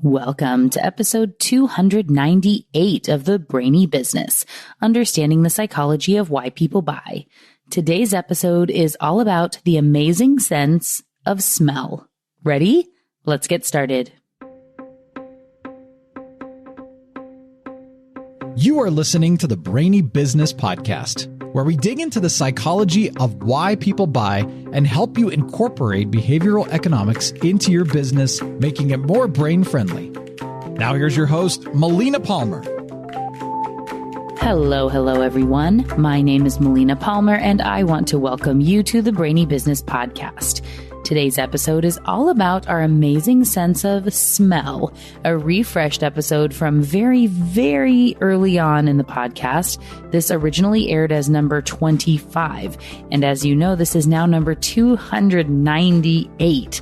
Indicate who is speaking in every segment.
Speaker 1: Welcome to episode 298 of the Brainy Business, Understanding the Psychology of Why People Buy. Today's episode is all about the amazing sense of smell. Ready? Let's get started.
Speaker 2: You are listening to the Brainy Business Podcast, where we dig into the psychology of why people buy and help you incorporate behavioral economics into your business, making it more brain-friendly. Now here's your host, Melina Palmer.
Speaker 1: Hello, everyone. My name is Melina Palmer, and I want to welcome you to the Brainy Business Podcast. Today's episode is all about our amazing sense of smell, a refreshed episode from very, very early on in the podcast. This originally aired as number 25, and as you know, this is now number 298.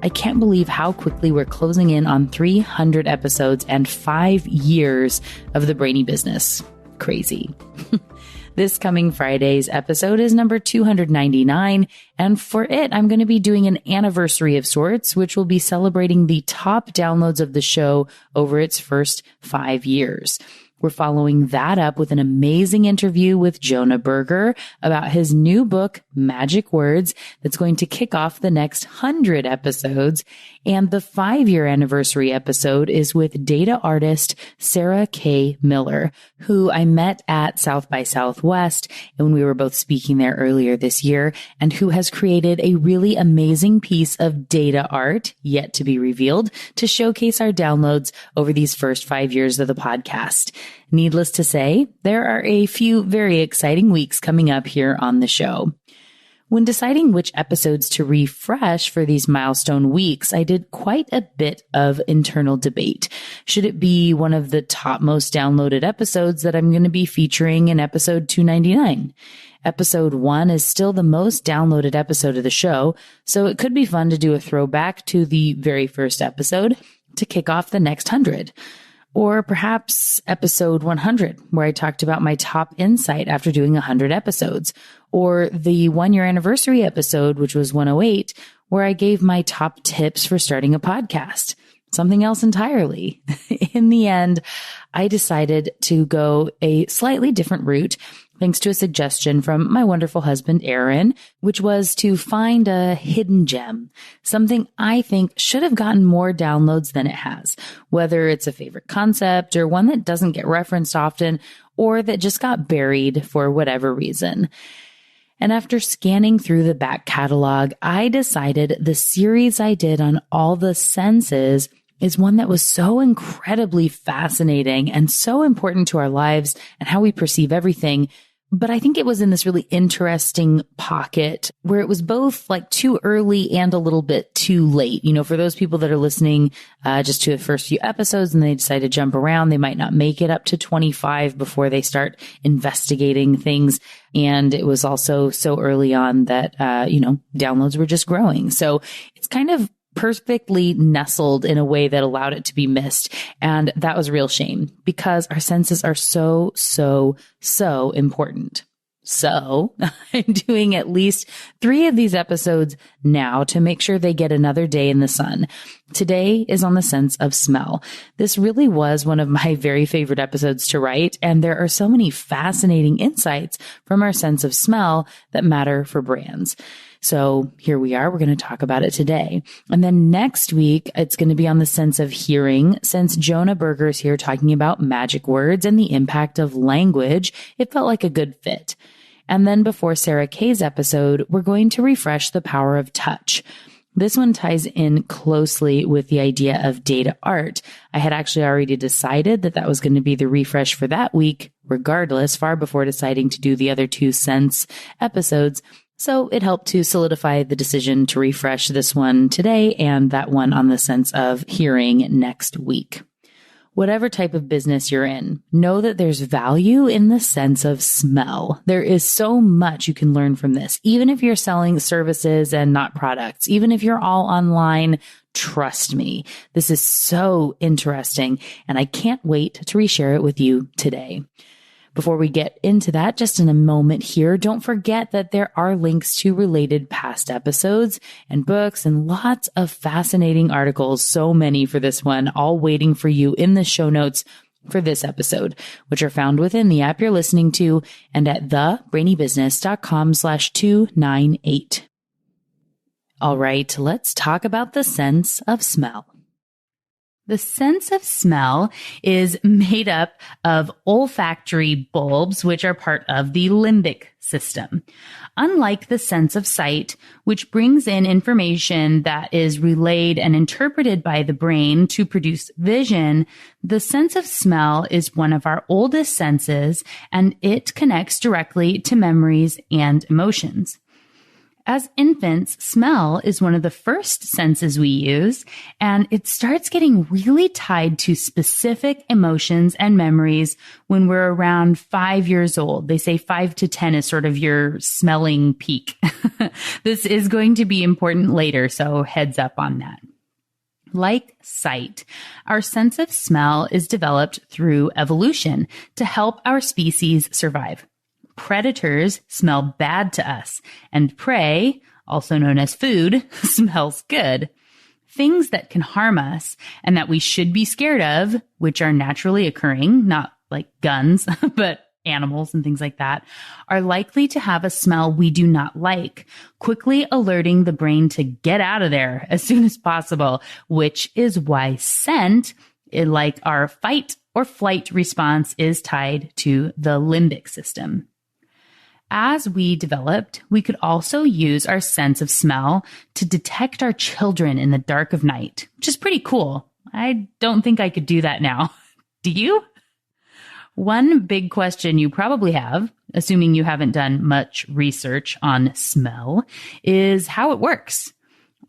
Speaker 1: I can't believe how quickly we're closing in on 300 episodes and 5 years of the Brainy Business. Crazy. This coming Friday's episode is number 299, and for it, I'm going to be doing an anniversary of sorts, which will be celebrating the top downloads of the show over its first 5 years. We're following that up with an amazing interview with Jonah Berger about his new book, Magic Words, that's going to kick off the next 100 episodes. And the 5-year anniversary episode is with data artist Sarah K. Miller, who I met at South by Southwest when we were both speaking there earlier this year, and who has created a really amazing piece of data art, yet to be revealed, to showcase our downloads over these first 5 years of the podcast. Needless to say, there are a few very exciting weeks coming up here on the show. When deciding which episodes to refresh for these milestone weeks, I did quite a bit of internal debate. Should it be one of the top most downloaded episodes that I'm going to be featuring in episode 299? Episode 1 is still the most downloaded episode of the show, so it could be fun to do a throwback to the very first episode to kick off the next 100. Or perhaps episode 100, where I talked about my top insight after doing 100 episodes. Or the 1-year anniversary episode, which was 108, where I gave my top tips for starting a podcast. Something else entirely. In the end, I decided to go a slightly different route, thanks to a suggestion from my wonderful husband, Aaron, which was to find a hidden gem, something I think should have gotten more downloads than it has, whether it's a favorite concept or one that doesn't get referenced often, or that just got buried for whatever reason. And after scanning through the back catalog, I decided the series I did on all the senses is one that was so incredibly fascinating and so important to our lives and how we perceive everything. But I think it was in this really interesting pocket where it was both like too early and a little bit too late. You know, for those people that are listening just to the first few episodes and they decide to jump around, they might not make it up to 25 before they start investigating things. And it was also so early on that, downloads were just growing. So it's kind of perfectly nestled in a way that allowed it to be missed. And that was a real shame because our senses are so important. So I'm doing at least 3 of these episodes now to make sure they get another day in the sun. Today is on the sense of smell. This really was one of my very favorite episodes to write, and there are so many fascinating insights from our sense of smell that matter for brands. So here we are. We're going to talk about it today. And then next week, it's going to be on the sense of hearing. Since Jonah Berger is here talking about magic words and the impact of language, it felt like a good fit. And then before Sarah K's episode, we're going to refresh the power of touch. This one ties in closely with the idea of data art. I had actually already decided that was going to be the refresh for that week, regardless, far before deciding to do the other 2 sense episodes. So it helped to solidify the decision to refresh this one today and that one on the sense of hearing next week. Whatever type of business you're in, know that there's value in the sense of smell. There is so much you can learn from this, even if you're selling services and not products, even if you're all online. Trust me, this is so interesting, and I can't wait to reshare it with you today. Before we get into that, just in a moment here, don't forget that there are links to related past episodes and books and lots of fascinating articles, so many for this one, all waiting for you in the show notes for this episode, which are found within the app you're listening to and at thebrainybusiness.com/298. All right, let's talk about the sense of smell. The sense of smell is made up of olfactory bulbs, which are part of the limbic system. Unlike the sense of sight, which brings in information that is relayed and interpreted by the brain to produce vision, the sense of smell is one of our oldest senses, and it connects directly to memories and emotions. As infants, smell is one of the first senses we use, and it starts getting really tied to specific emotions and memories when we're around 5 years old. They say 5 to 10 is sort of your smelling peak. This is going to be important later, so heads up on that. Like sight, our sense of smell is developed through evolution to help our species survive. Predators smell bad to us, and prey, also known as food, smells good. Things that can harm us and that we should be scared of, which are naturally occurring, not like guns, but animals and things like that, are likely to have a smell we do not like, quickly alerting the brain to get out of there as soon as possible, which is why scent, like our fight or flight response, is tied to the limbic system. As we developed, we could also use our sense of smell to detect our children in the dark of night, which is pretty cool. I don't think I could do that now. Do you? One big question you probably have, assuming you haven't done much research on smell, is how it works.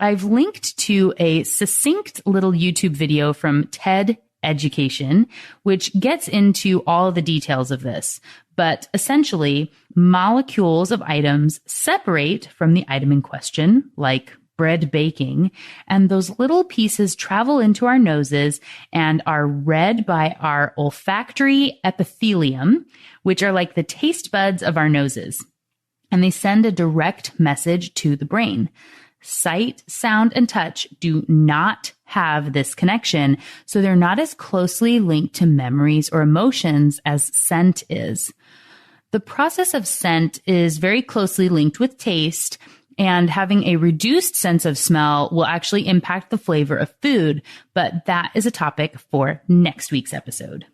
Speaker 1: I've linked to a succinct little YouTube video from TED Education, which gets into all the details of this. But essentially, molecules of items separate from the item in question, like bread baking, and those little pieces travel into our noses and are read by our olfactory epithelium, which are like the taste buds of our noses. And they send a direct message to the brain. Sight, sound, and touch do not have this connection, so they're not as closely linked to memories or emotions as scent is. The process of scent is very closely linked with taste, and having a reduced sense of smell will actually impact the flavor of food, but that is a topic for next week's episode.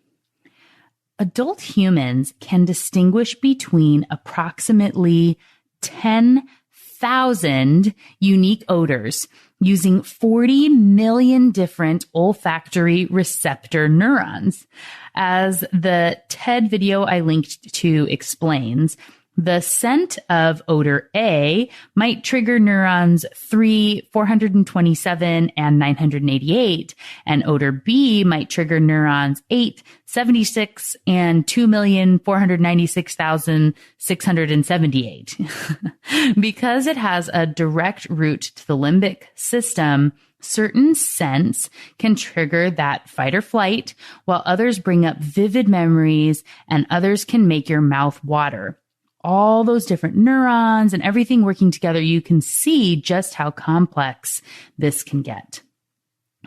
Speaker 1: Adult humans can distinguish between approximately 10,000 unique odors using 40 million different olfactory receptor neurons. As the TED video I linked to explains, the scent of odor A might trigger neurons 3, 427, and 988, and odor B might trigger neurons 8, 76, and 2,496,678. Because it has a direct route to the limbic system, certain scents can trigger that fight or flight, while others bring up vivid memories, and others can make your mouth water. All those different neurons and everything working together, you can see just how complex this can get.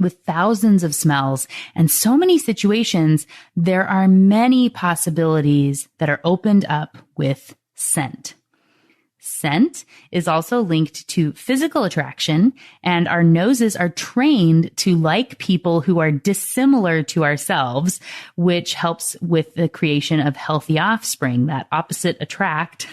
Speaker 1: With thousands of smells and so many situations, there are many possibilities that are opened up with scent. Scent is also linked to physical attraction, and our noses are trained to like people who are dissimilar to ourselves, which helps with the creation of healthy offspring. That opposite attract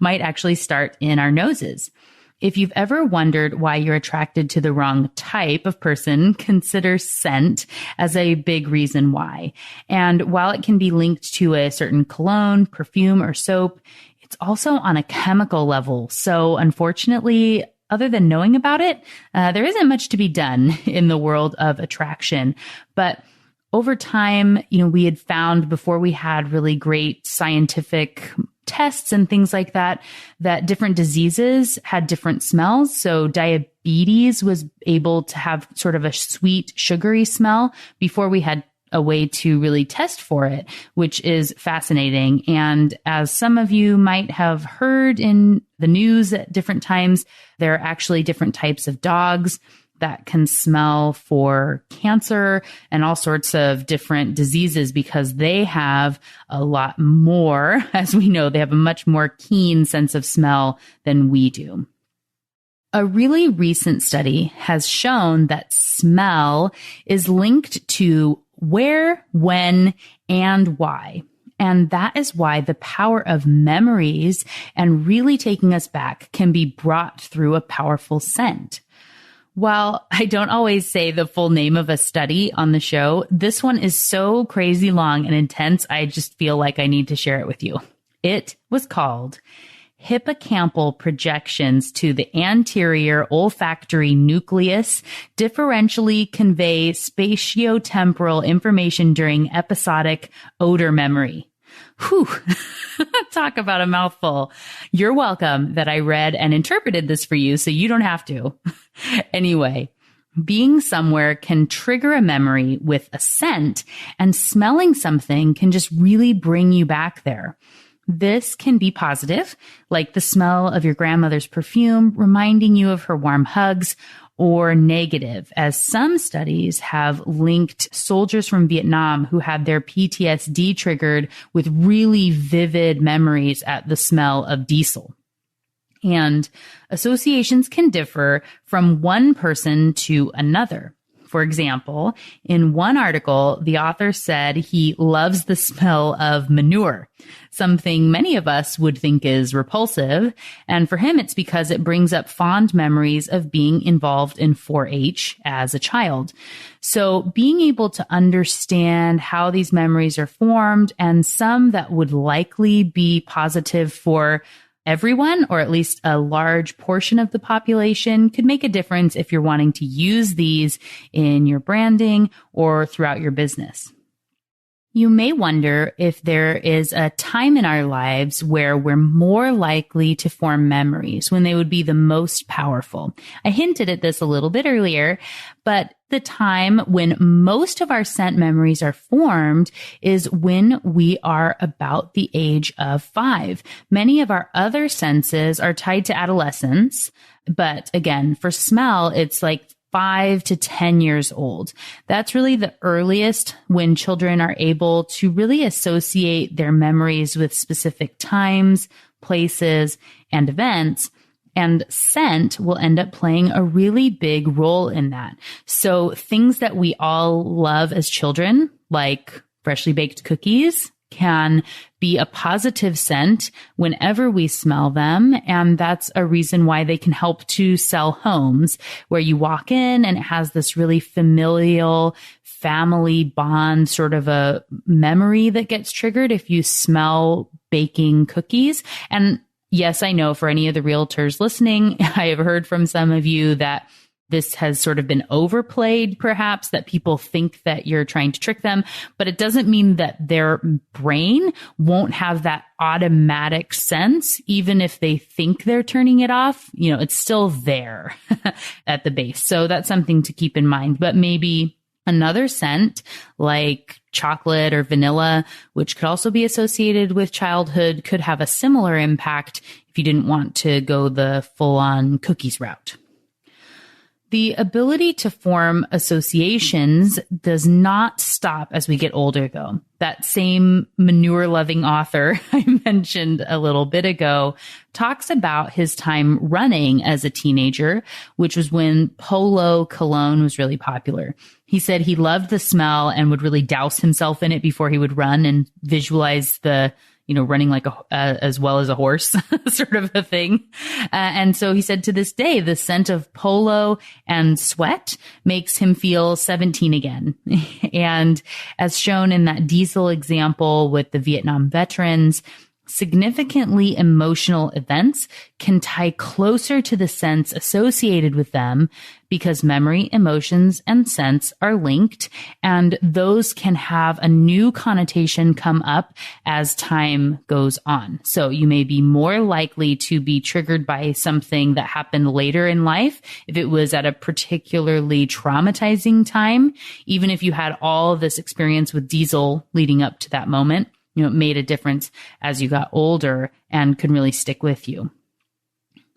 Speaker 1: might actually start in our noses. If you've ever wondered why you're attracted to the wrong type of person, consider scent as a big reason why. And while it can be linked to a certain cologne, perfume, or soap, it's also on a chemical level. So unfortunately, other than knowing about it, there isn't much to be done in the world of attraction. But over time, we had found before we had really great scientific tests and things like that, that different diseases had different smells. So diabetes was able to have sort of a sweet, sugary smell before we had a way to really test for it, which is fascinating. And as some of you might have heard in the news at different times, there are actually different types of dogs that can smell for cancer and all sorts of different diseases because they have a lot more, as we know, they have a much more keen sense of smell than we do. A really recent study has shown that smell is linked to where, when, and why. And that is why the power of memories and really taking us back can be brought through a powerful scent. While I don't always say the full name of a study on the show, this one is so crazy long and intense, I just feel like I need to share it with you. It was called Hippocampal Projections to the Anterior Olfactory Nucleus Differentially Convey Spatiotemporal Information During Episodic Odor Memory. Whew, talk about a mouthful. You're welcome that I read and interpreted this for you so you don't have to. Anyway, being somewhere can trigger a memory with a scent, and smelling something can just really bring you back there. This can be positive, like the smell of your grandmother's perfume reminding you of her warm hugs, or negative, as some studies have linked soldiers from Vietnam who had their PTSD triggered with really vivid memories at the smell of diesel. And associations can differ from one person to another. For example, in one article, the author said he loves the smell of manure, something many of us would think is repulsive. And for him, it's because it brings up fond memories of being involved in 4-H as a child. So being able to understand how these memories are formed, and some that would likely be positive for everyone, or at least a large portion of the population, could make a difference if you're wanting to use these in your branding or throughout your business. You may wonder if there is a time in our lives where we're more likely to form memories, when they would be the most powerful. I hinted at this a little bit earlier, but the time when most of our scent memories are formed is when we are about the age of 5. Many of our other senses are tied to adolescence, but again, for smell, it's like 5 to 10 years old. That's really the earliest when children are able to really associate their memories with specific times, places, and events. And scent will end up playing a really big role in that. So things that we all love as children, like freshly baked cookies, can be a positive scent whenever we smell them. And that's a reason why they can help to sell homes, where you walk in and it has this really familial family bond, sort of a memory that gets triggered if you smell baking cookies. And yes, I know for any of the realtors listening, I have heard from some of you that this has sort of been overplayed, perhaps, that people think that you're trying to trick them, but it doesn't mean that their brain won't have that automatic sense, even if they think they're turning it off. You know, it's still there at the base. So that's something to keep in mind. But maybe another scent like chocolate or vanilla, which could also be associated with childhood, could have a similar impact if you didn't want to go the full-on cookies route. The ability to form associations does not stop as we get older, though. That same manure-loving author I mentioned a little bit ago talks about his time running as a teenager, which was when Polo cologne was really popular. He said he loved the smell and would really douse himself in it before he would run and visualize the running like as well as a horse, sort of a thing. And so he said to this day, the scent of Polo and sweat makes him feel 17 again. And as shown in that diesel example with the Vietnam veterans, Significantly emotional events can tie closer to the scents associated with them because memory, emotions, and scents are linked, and those can have a new connotation come up as time goes on. So you may be more likely to be triggered by something that happened later in life if it was at a particularly traumatizing time, even if you had all of this experience with diesel leading up to that moment. It made a difference as you got older and could really stick with you.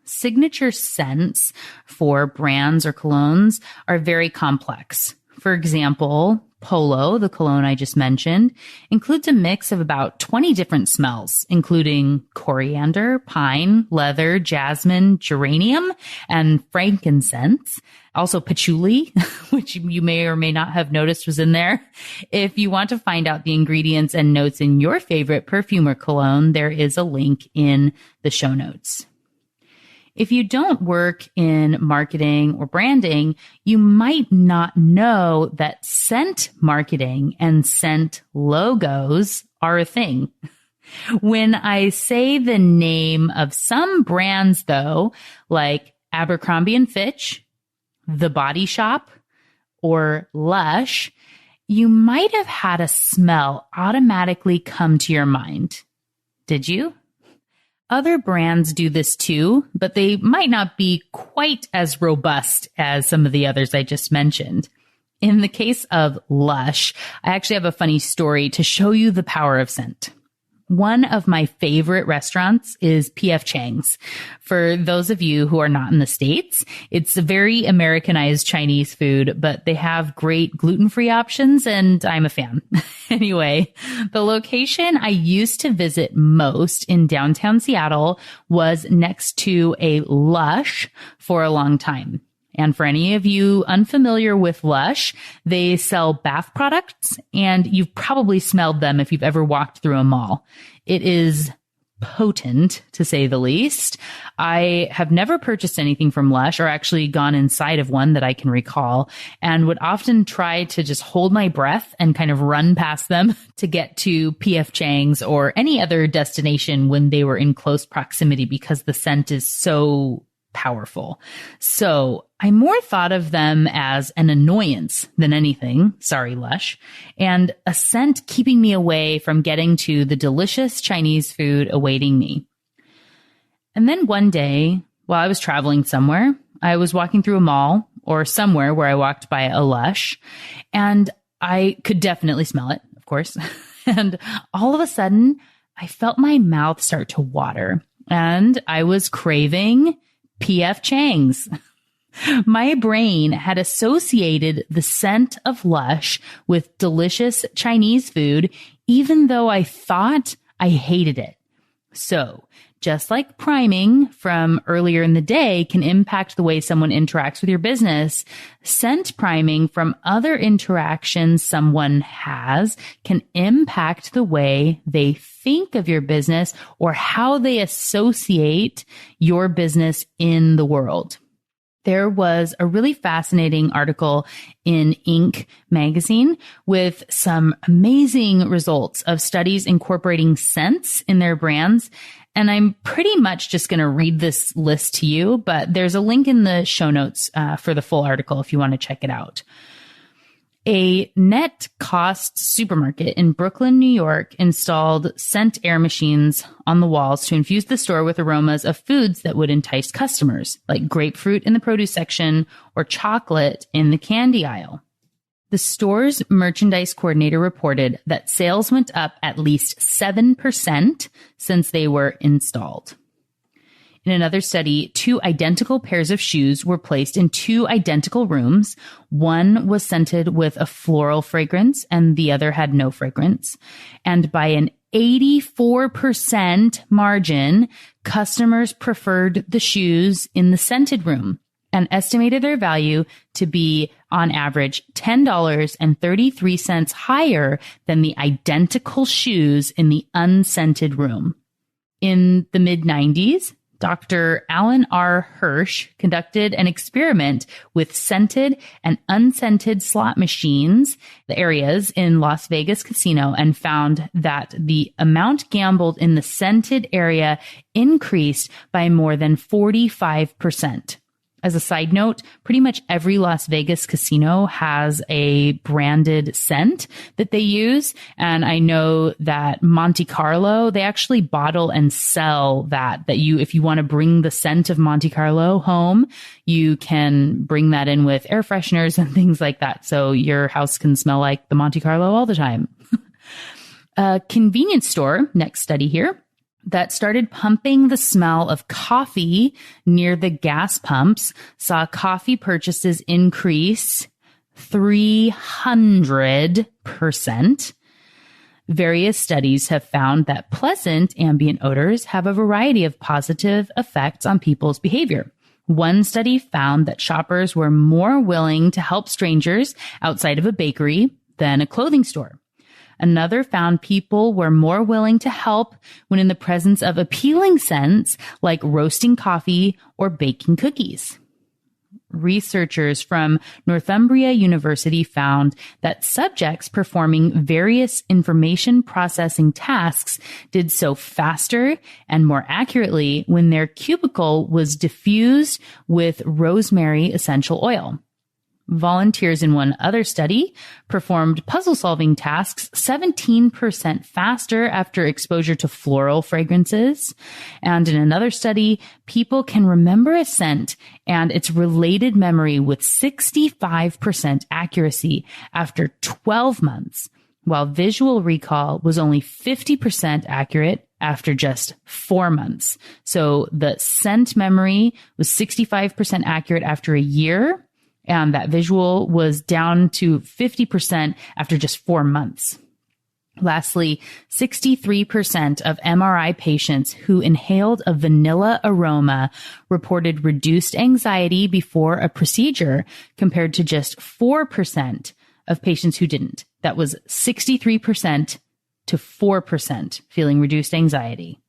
Speaker 1: Signature scents for brands or colognes are very complex. For example, Polo, the cologne I just mentioned, includes a mix of about 20 different smells, including coriander, pine, leather, jasmine, geranium, and frankincense. Also patchouli, which you may or may not have noticed was in there. If you want to find out the ingredients and notes in your favorite perfume or cologne, there is a link in the show notes. If you don't work in marketing or branding, you might not know that scent marketing and scent logos are a thing. When I say the name of some brands, though, like Abercrombie & Fitch, The Body Shop, or Lush, you might have had a smell automatically come to your mind. Did you? Other brands do this too, but they might not be quite as robust as some of the others I just mentioned. In the case of Lush, I actually have a funny story to show you the power of scent. One of my favorite restaurants is P.F. Chang's. For those of you who are not in the States, it's a very Americanized Chinese food, but they have great gluten-free options, and I'm a fan. Anyway, the location I used to visit most in downtown Seattle was next to a Lush for a long time. And for any of you unfamiliar with Lush, they sell bath products, and you've probably smelled them if you've ever walked through a mall. It is potent, to say the least. I have never purchased anything from Lush or actually gone inside of one that I can recall, and would often try to just hold my breath and kind of run past them to get to P.F. Chang's or any other destination when they were in close proximity because the scent is so powerful. So I more thought of them as an annoyance than anything, sorry Lush, and a scent keeping me away from getting to the delicious Chinese food awaiting me. And then one day, while I was traveling somewhere, I was walking through a mall or somewhere where I walked by a Lush, and I could definitely smell it, of course. And all of a sudden, I felt my mouth start to water, and I was craving P.F. Chang's. My brain had associated the scent of Lush with delicious Chinese food, even though I thought I hated it. So, just like priming from earlier in the day can impact the way someone interacts with your business, scent priming from other interactions someone has can impact the way they think of your business or how they associate your business in the world. There was a really fascinating article in Inc. magazine with some amazing results of studies incorporating scents in their brands. And I'm pretty much just going to read this list to you, but there's a link in the show notes for the full article if you want to check it out. A net cost supermarket in Brooklyn, New York installed scent air machines on the walls to infuse the store with aromas of foods that would entice customers, like grapefruit in the produce section or chocolate in the candy aisle. The store's merchandise coordinator reported that sales went up at least 7% since they were installed. In another study, 2 identical pairs of shoes were placed in 2 identical rooms. One was scented with a floral fragrance and the other had no fragrance. And by an 84% margin, customers preferred the shoes in the scented room and estimated their value to be, on average, $10.33 higher than the identical shoes in the unscented room. In the mid-90s, Dr. Alan R. Hirsch conducted an experiment with scented and unscented slot machines, the areas in Las Vegas casino, and found that the amount gambled in the scented area increased by more than 45%. As a side note, pretty much every Las Vegas casino has a branded scent that they use. And I know that Monte Carlo, they actually bottle and sell that if you want to bring the scent of Monte Carlo home, you can bring that in with air fresheners and things like that. So your house can smell like the Monte Carlo all the time. A convenience store, next study here, that started pumping the smell of coffee near the gas pumps saw coffee purchases increase 300%. Various studies have found that pleasant ambient odors have a variety of positive effects on people's behavior. One study found that shoppers were more willing to help strangers outside of a bakery than a clothing store. Another found people were more willing to help when in the presence of appealing scents like roasting coffee or baking cookies. Researchers from Northumbria University found that subjects performing various information processing tasks did so faster and more accurately when their cubicle was diffused with rosemary essential oil. Volunteers in one other study performed puzzle-solving tasks 17% faster after exposure to floral fragrances. And in another study, people can remember a scent and its related memory with 65% accuracy after 12 months, while visual recall was only 50% accurate after just 4 months. So the scent memory was 65% accurate after a year, and that visual was down to 50% after just 4 months. Lastly, 63% of MRI patients who inhaled a vanilla aroma reported reduced anxiety before a procedure compared to just 4% of patients who didn't. That was 63% to 4% feeling reduced anxiety.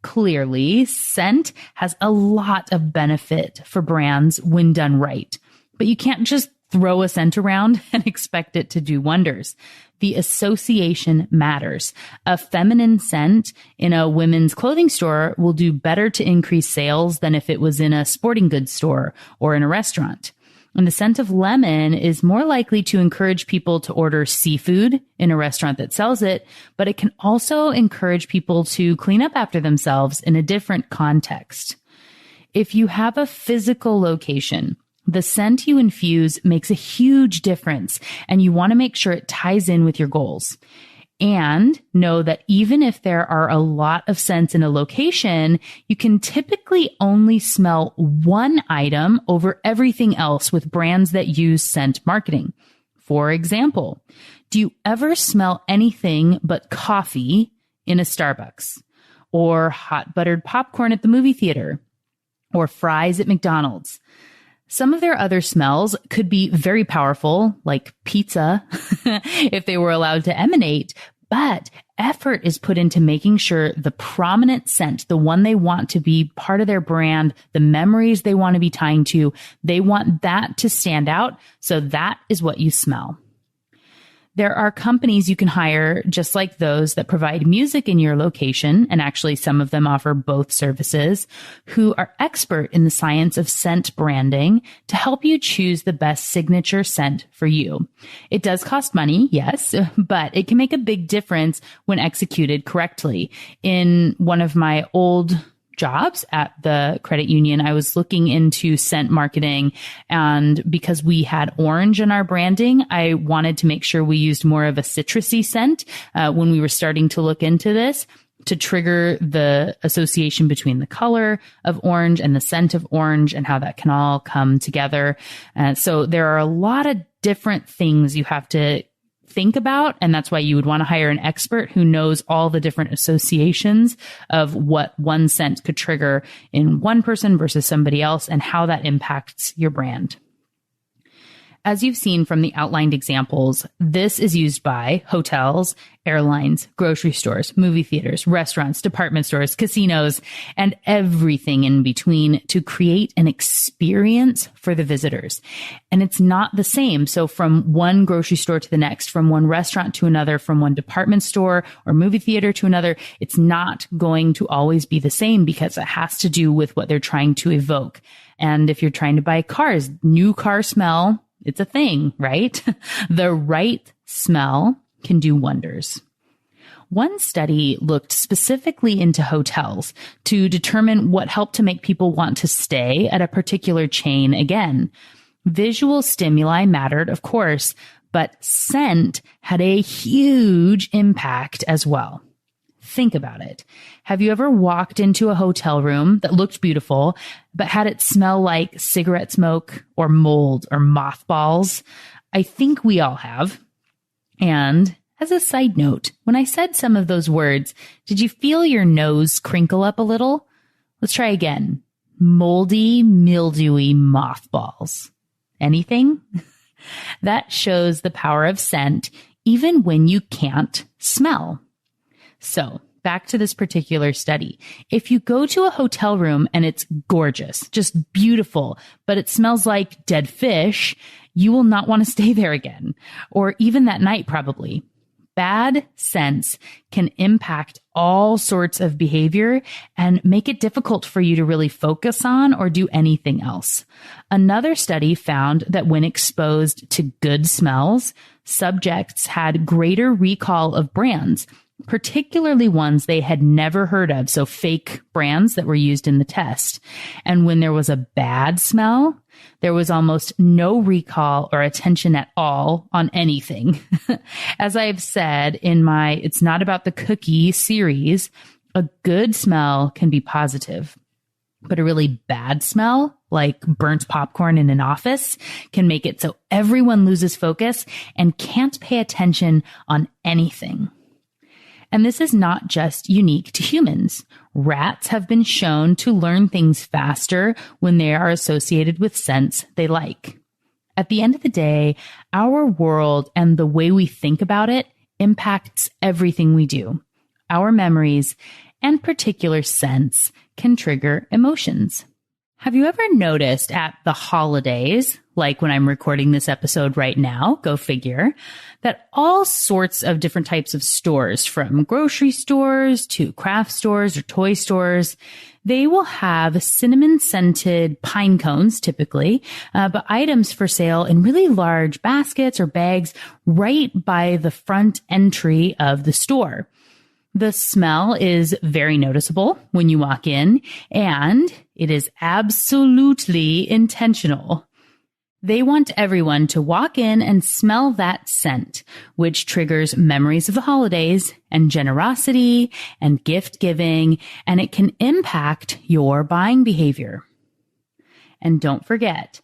Speaker 1: Clearly, scent has a lot of benefit for brands when done right, but you can't just throw a scent around and expect it to do wonders. The association matters. A feminine scent in a women's clothing store will do better to increase sales than if it was in a sporting goods store or in a restaurant. And the scent of lemon is more likely to encourage people to order seafood in a restaurant that sells it, but it can also encourage people to clean up after themselves in a different context. If you have a physical location, the scent you infuse makes a huge difference, and you want to make sure it ties in with your goals. And know that even if there are a lot of scents in a location, you can typically only smell one item over everything else with brands that use scent marketing. For example, do you ever smell anything but coffee in a Starbucks, or hot buttered popcorn at the movie theater, or fries at McDonald's? Some of their other smells could be very powerful, like pizza, if they were allowed to emanate, but effort is put into making sure the prominent scent, the one they want to be part of their brand, the memories they want to be tying to, they want that to stand out. So that is what you smell. There are companies you can hire just like those that provide music in your location, and actually some of them offer both services, who are expert in the science of scent branding to help you choose the best signature scent for you. It does cost money, yes, but it can make a big difference when executed correctly. In one of my old jobs at the credit union, I was looking into scent marketing, and because we had orange in our branding, I wanted to make sure we used more of a citrusy scent when we were starting to look into this, to trigger the association between the color of orange and the scent of orange and how that can all come together. So there are a lot of different things you have to think about, and that's why you would want to hire an expert who knows all the different associations of what one scent could trigger in one person versus somebody else and how that impacts your brand. As you've seen from the outlined examples, this is used by hotels, airlines, grocery stores, movie theaters, restaurants, department stores, casinos, and everything in between to create an experience for the visitors. And it's not the same. So from one grocery store to the next, from one restaurant to another, from one department store or movie theater to another, it's not going to always be the same because it has to do with what they're trying to evoke. And if you're trying to buy cars, new car smell, it's a thing, right? The right smell can do wonders. One study looked specifically into hotels to determine what helped to make people want to stay at a particular chain again. Visual stimuli mattered, of course, but scent had a huge impact as well. Think about it. Have you ever walked into a hotel room that looked beautiful, but had it smell like cigarette smoke or mold or mothballs? I think we all have. And as a side note, when I said some of those words, did you feel your nose crinkle up a little? Let's try again. Moldy, mildewy mothballs. Anything? That shows the power of scent, even when you can't smell. So back to this particular study. If you go to a hotel room and it's gorgeous, just beautiful, but it smells like dead fish, you will not want to stay there again, or even that night probably. Bad scents can impact all sorts of behavior and make it difficult for you to really focus on or do anything else. Another study found that when exposed to good smells, subjects had greater recall of brands, particularly ones they had never heard of, so fake brands that were used in the test. And when there was a bad smell, there was almost no recall or attention at all on anything. As I've said in my It's Not About the Cookie series, a good smell can be positive, but a really bad smell, like burnt popcorn in an office, can make it so everyone loses focus and can't pay attention on anything. And this is not just unique to humans. Rats have been shown to learn things faster when they are associated with scents they like. At the end of the day, our world and the way we think about it impacts everything we do. Our memories and particular scents can trigger emotions. Have you ever noticed at the holidays, like when I'm recording this episode right now, go figure, that all sorts of different types of stores, from grocery stores to craft stores or toy stores, they will have cinnamon-scented pine cones, typically, but items for sale in really large baskets or bags right by the front entry of the store. The smell is very noticeable when you walk in, and it is absolutely intentional. They want everyone to walk in and smell that scent, which triggers memories of the holidays and generosity and gift giving, and it can impact your buying behavior. And don't forget,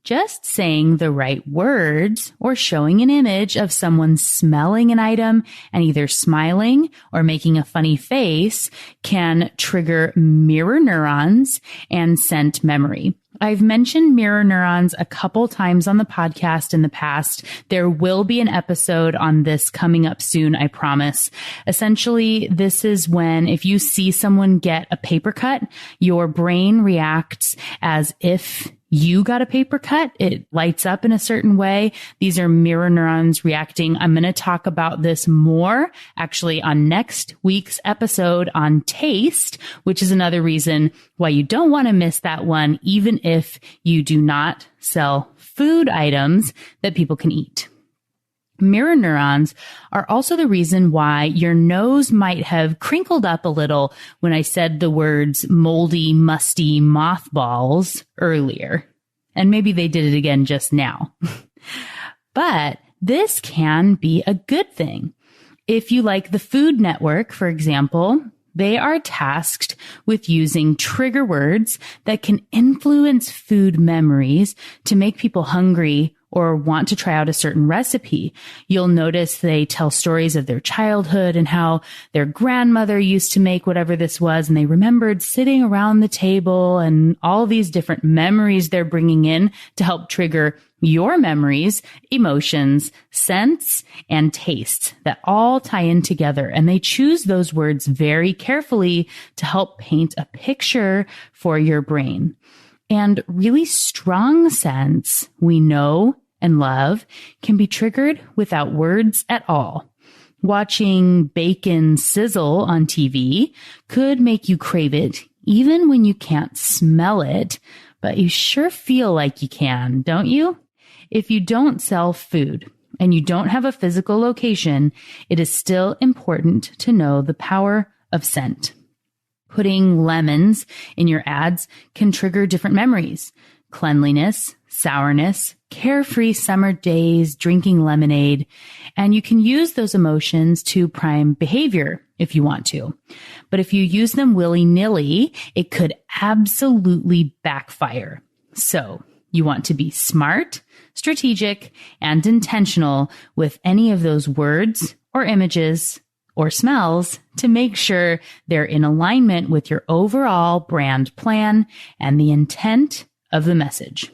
Speaker 1: just saying the right words or showing an image of someone smelling an item and either smiling or making a funny face can trigger mirror neurons and scent memory. I've mentioned mirror neurons a couple times on the podcast in the past. There will be an episode on this coming up soon, I promise. Essentially, this is when if you see someone get a paper cut, your brain reacts as if you got a paper cut. It lights up in a certain way. These are mirror neurons reacting. I'm going to talk about this more actually on next week's episode on taste, which is another reason why you don't want to miss that one, even if you do not sell food items that people can eat. Mirror neurons are also the reason why your nose might have crinkled up a little when I said the words moldy, musty mothballs earlier. And maybe they did it again just now. But this can be a good thing. If you like the Food Network, for example, they are tasked with using trigger words that can influence food memories to make people hungry or want to try out a certain recipe. You'll notice they tell stories of their childhood and how their grandmother used to make whatever this was, and they remembered sitting around the table and all these different memories they're bringing in to help trigger your memories, emotions, scents, and tastes that all tie in together. And they choose those words very carefully to help paint a picture for your brain. And really strong scents we know and love can be triggered without words at all. Watching bacon sizzle on TV could make you crave it even when you can't smell it, but you sure feel like you can, don't you? If you don't sell food and you don't have a physical location, it is still important to know the power of scent. Putting lemons in your ads can trigger different memories: cleanliness, sourness, carefree summer days, drinking lemonade, and you can use those emotions to prime behavior if you want to. But if you use them willy-nilly, it could absolutely backfire. So you want to be smart, strategic, and intentional with any of those words or images or smells to make sure they're in alignment with your overall brand plan and the intent of the message.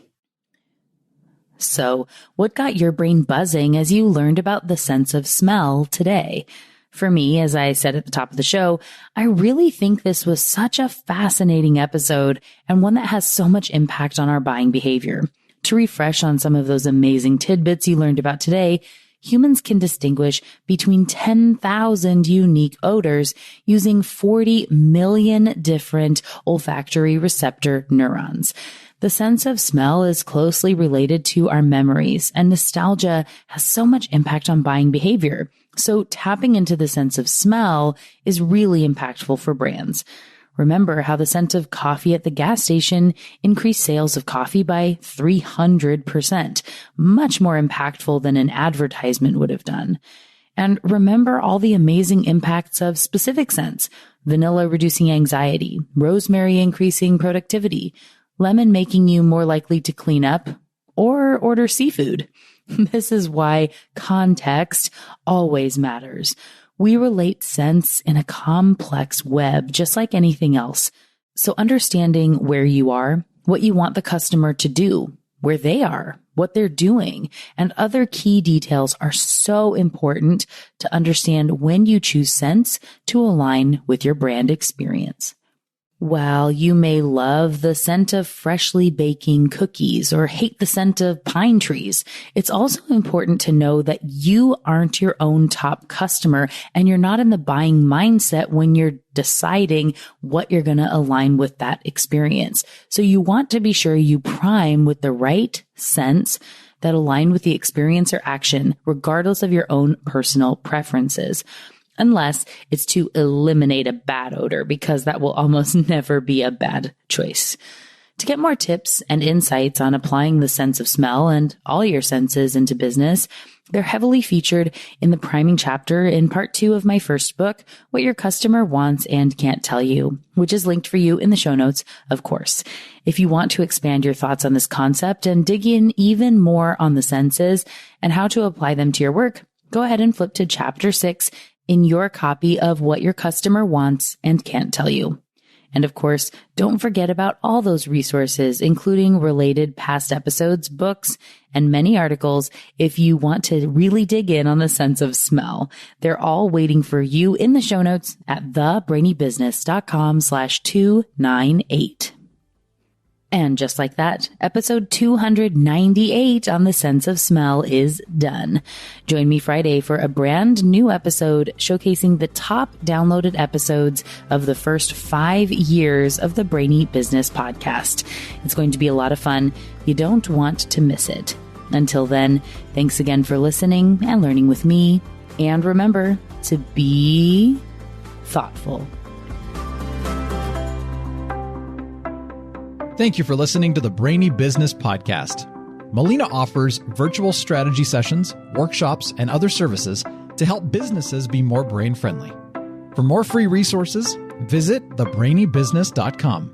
Speaker 1: So, what got your brain buzzing as you learned about the sense of smell today? For me, as I said at the top of the show, I really think this was such a fascinating episode and one that has so much impact on our buying behavior. To refresh on some of those amazing tidbits you learned about today, humans can distinguish between 10,000 unique odors using 40 million different olfactory receptor neurons. The sense of smell is closely related to our memories, and nostalgia has so much impact on buying behavior. So tapping into the sense of smell is really impactful for brands. Remember how the scent of coffee at the gas station increased sales of coffee by 300%, much more impactful than an advertisement would have done. And remember all the amazing impacts of specific scents: vanilla reducing anxiety, rosemary increasing productivity, lemon making you more likely to clean up or order seafood. This is why context always matters. We relate scents in a complex web, just like anything else. So understanding where you are, what you want the customer to do, where they are, what they're doing, and other key details are so important to understand when you choose scents to align with your brand experience. While you may love the scent of freshly baking cookies or hate the scent of pine trees, it's also important to know that you aren't your own top customer and you're not in the buying mindset when you're deciding what you're going to align with that experience. So you want to be sure you prime with the right scents that align with the experience or action, regardless of your own personal preferences. Unless it's to eliminate a bad odor, because that will almost never be a bad choice. To get more tips and insights on applying the sense of smell and all your senses into business, they're heavily featured in the priming chapter in part 2 of my first book, What Your Customer Wants and Can't Tell You, which is linked for you in the show notes, of course. If you want to expand your thoughts on this concept and dig in even more on the senses and how to apply them to your work, go ahead and flip to chapter 6 in your copy of What Your Customer Wants and Can't Tell You. And of course, don't forget about all those resources, including related past episodes, books, and many articles if you want to really dig in on the sense of smell. They're all waiting for you in the show notes at thebrainybusiness.com/298. And just like that, episode 298 on the sense of smell is done. Join me Friday for a brand new episode showcasing the top downloaded episodes of the first 5 years of the Brainy Business Podcast. It's going to be a lot of fun. You don't want to miss it. Until then, thanks again for listening and learning with me. And remember to be thoughtful.
Speaker 2: Thank you for listening to the Brainy Business Podcast. Melina offers virtual strategy sessions, workshops, and other services to help businesses be more brain-friendly. For more free resources, visit thebrainybusiness.com.